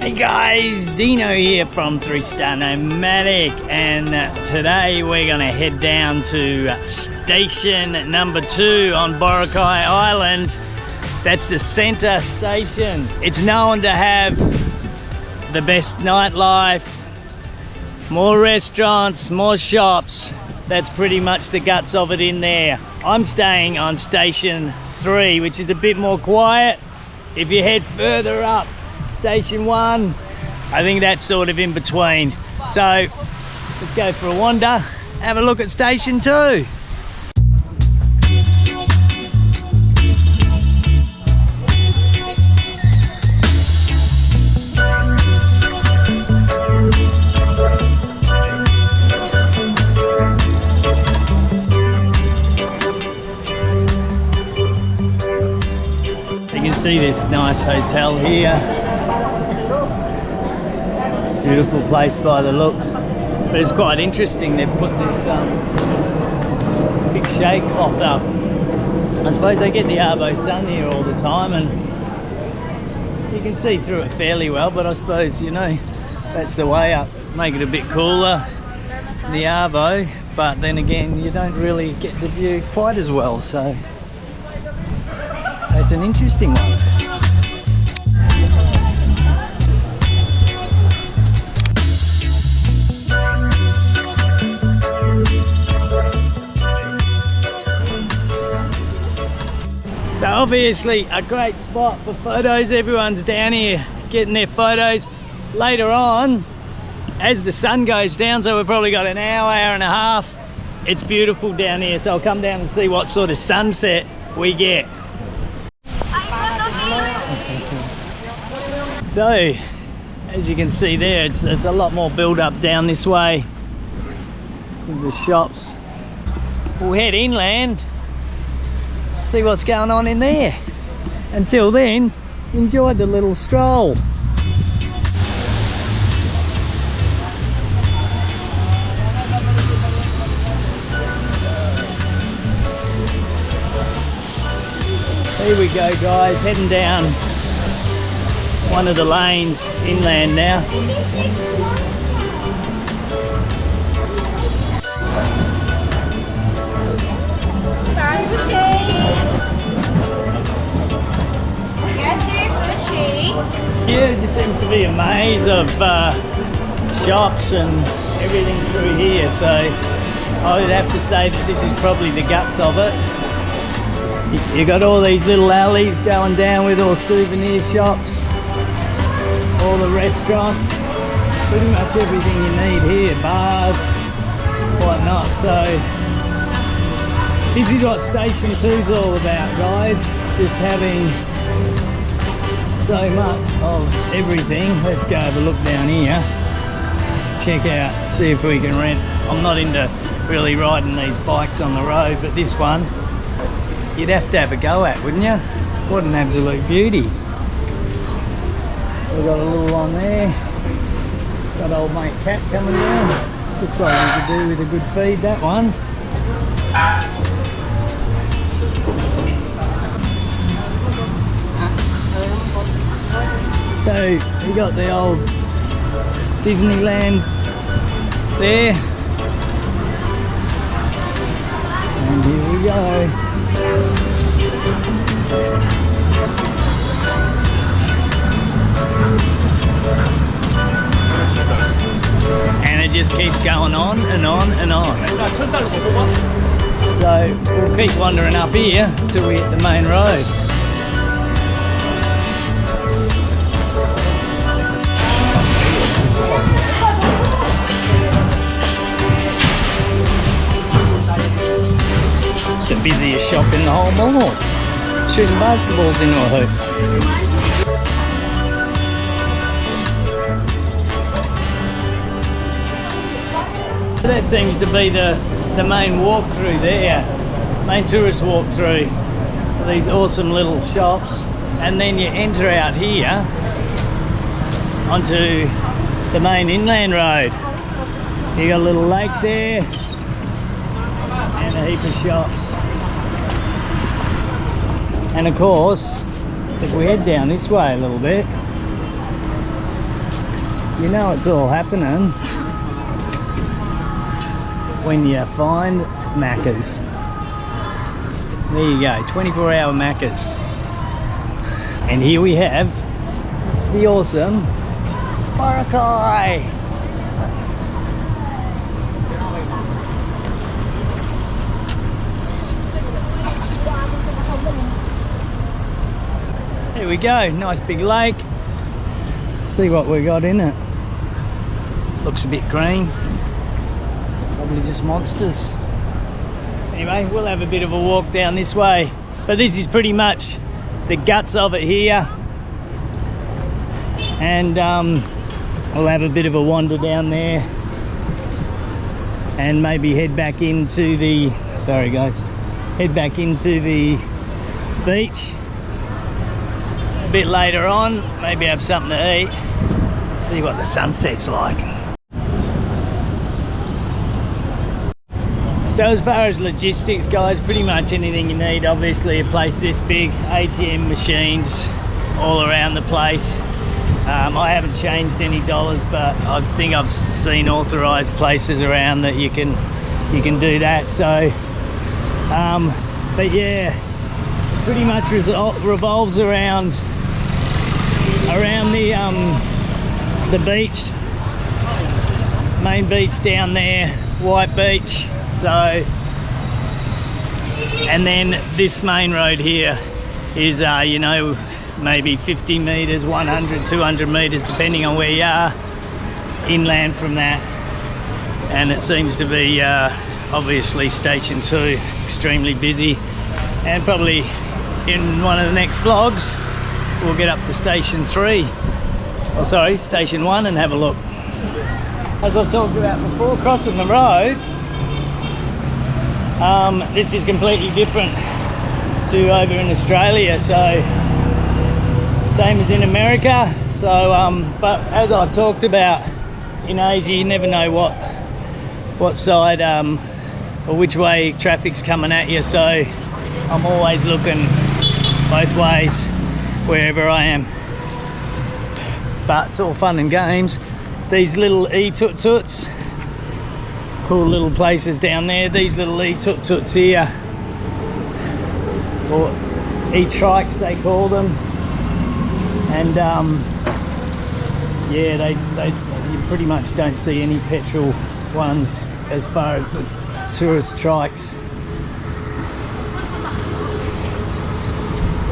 Hey guys, Deano here from 3-Star Nomadic, and today we're gonna head down to station number 2 on Boracay Island. That's the center station. It's known to have the best nightlife, more restaurants, more shops. That's pretty much the guts of it in there. I'm staying on station 3, which is a bit more quiet. If you head further up, station 1, I think that's sort of in between. So let's go for a wander, have a look at station 2. You can see this nice hotel here. Beautiful place by the looks, but it's quite interesting. They've put this big shade cloth up. I suppose they get the Arvo sun here all the time, and you can see through it fairly well, but I suppose, you know, that's the way up. Make it a bit cooler, the Arvo, but then again you don't really get the view quite as well, so that's an interesting one. So obviously a great spot for photos. Everyone's down here getting their photos. Later on, as the sun goes down, so we've probably got an hour and a half, it's beautiful down here, so I'll come down and see what sort of sunset we get. So as you can see there, it's a lot more build up down this way with the shops. We'll head inland, see what's going on in there. Until then, enjoy the little stroll. Here we go guys, heading down one of the lanes inland now. Yeah, it just seems to be a maze of shops and everything through here, so I would have to say that this is probably the guts of it. You got all these little alleys going down with all souvenir shops, all the restaurants, pretty much everything you need here, bars, whatnot. So this is what station 2's all about, guys, just having so much of everything. Let's go have a look down here, check out, see if we can rent. I'm not into really riding these bikes on the road, but this one you'd have to have a go at, wouldn't you? What an absolute beauty. We've got a little one there, got old mate Cat coming down. Looks like we could do with a good feed, that one. So we got the old Disneyland there, and here we go. And it just keeps going on and on and on. So we'll keep wandering up here till we hit the main road. It's the busiest shop in the whole mall. Shooting basketballs into a hoop. That seems to be the main walk-through there, main tourist walk-through. These awesome little shops, and then you enter out here onto the main inland road. You got a little lake there and a heap of shops. And of course, if we head down this way a little bit, You know it's all happening when you find Macca's. There you go, 24-hour Macca's. And here we have the awesome Boracay. Here we go, nice big lake. Let's see what we got in it. Looks a bit green. Probably just monsters. Anyway, we'll have a bit of a walk down this way. But this is pretty much the guts of it here. And we'll have a bit of a wander down there. And maybe head back into the, sorry guys, head back into the beach a bit later on. Maybe have something to eat. See what the sunset's like. So as far as logistics guys, pretty much anything you need. Obviously a place this big, ATM machines all around the place. I haven't changed any dollars, but I think I've seen authorized places around that you can do that. So but yeah, pretty much revolves around the beach, main beach down there, White Beach. So, and then this main road here is, you know, maybe 50 meters, 100, 200 meters, depending on where you are, inland from that. And it seems to be, obviously, Station 2, extremely busy. And probably in one of the next vlogs, we'll get up to Station 3. Oh, sorry, Station 1 and have a look. As I've talked about before, crossing the road, this is completely different to over in Australia, so same as in America. So but as I've talked about, in Asia you never know what side or which way traffic's coming at you, so I'm always looking both ways wherever I am. But it's all fun and games. These little e-tut-tuts, cool little places down there. These little e-tut-tuts here, or e-trikes they call them, and yeah, they you pretty much don't see any petrol ones as far as the tourist trikes.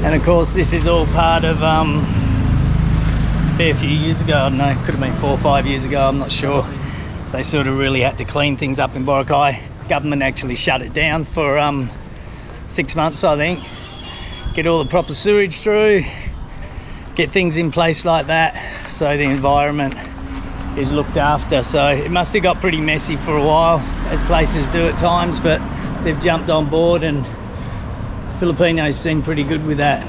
And of course this is all part of a fair few years ago, I don't know, could have been 4 or 5 years ago, I'm not sure. They sort of really had to clean things up in Boracay. Government actually shut it down for 6 months, I think. Get all the proper sewage through, get things in place like that, so the environment is looked after. So it must have got pretty messy for a while, as places do at times, but they've jumped on board, and Filipinos seem pretty good with that.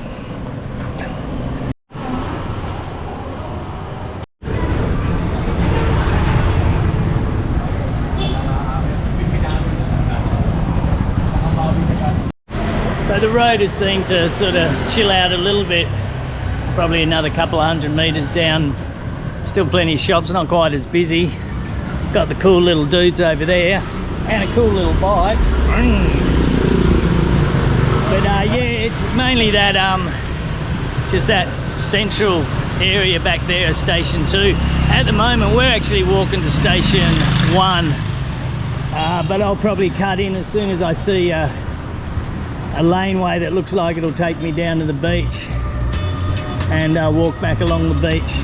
So the road has seemed to sort of chill out a little bit, probably another couple of 100 meters down. Still plenty of shops, not quite as busy. Got the cool little dudes over there and a cool little bike. But yeah, it's mainly that just that central area back there is Station 2. At the moment we're actually walking to Station 1, but I'll probably cut in as soon as I see a laneway that looks like it'll take me down to the beach, and walk back along the beach.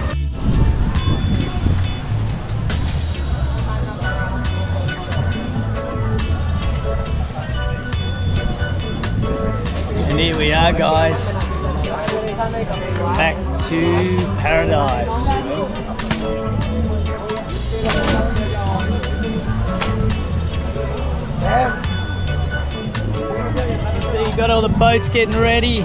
And here we are guys, back to paradise. You got all the boats getting ready.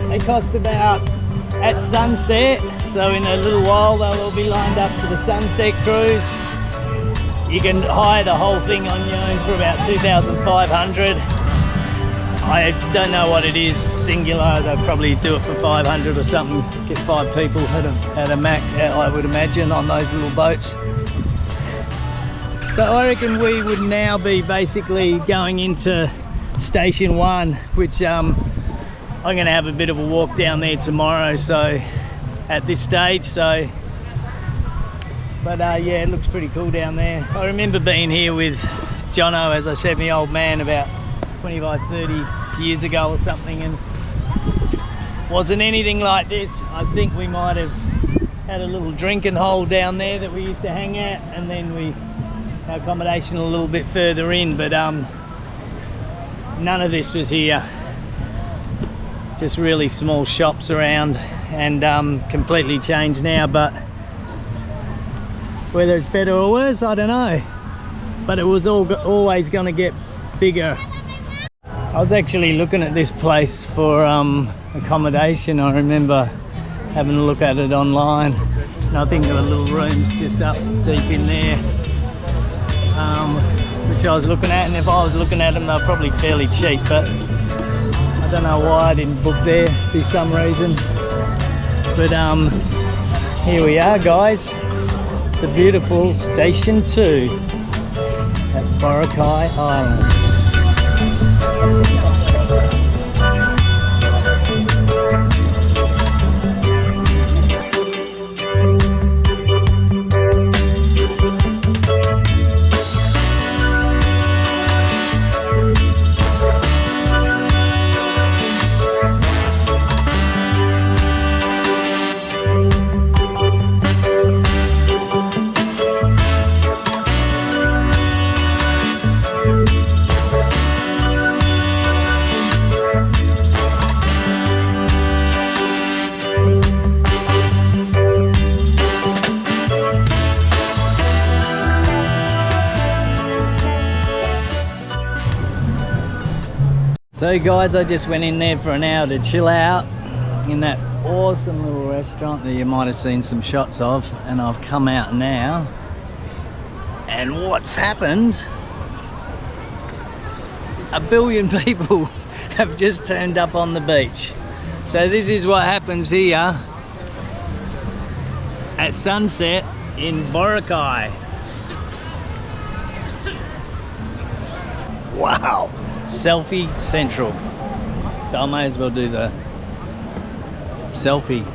They cost about, at sunset, so in a little while they'll all be lined up for the sunset cruise. You can hire the whole thing on your own for about 2,500. I don't know what it is, singular. They'll probably do it for 500 or something, get 5 people at a mac, I would imagine, on those little boats. So I reckon we would now be basically going into Station 1, which I'm going to have a bit of a walk down there tomorrow, so at this stage, so but yeah, it looks pretty cool down there. I remember being here with Jono, as I said, my old man, about 25, 30 years ago or something, and wasn't anything like this. I think we might have had a little drinking hole down there that we used to hang at, and then our accommodation a little bit further in, but none of this was here. Just really small shops around, and completely changed now, but whether it's better or worse, I don't know. But it was always going to get bigger. I was actually looking at this place for accommodation. I remember having a look at it online, and I think there were little rooms just up deep in there, which I was looking at, and if I was looking at them, they're probably fairly cheap, but I don't know why I didn't book there for some reason. But here we are, guys, the beautiful Station 2 at Boracay Island. So guys, I just went in there for an hour to chill out in that awesome little restaurant that you might have seen some shots of, and I've come out now, and what's happened? 1 billion people have just turned up on the beach. So this is what happens here at sunset in Boracay. Wow. Selfie central. So I may as well do the selfie.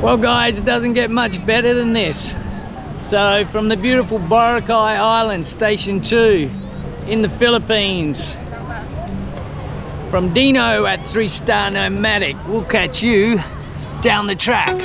Well guys, it doesn't get much better than this. So from the beautiful Boracay Island, Station 2 in the Philippines, from Deano at 3-star nomadic, we'll catch you down the track.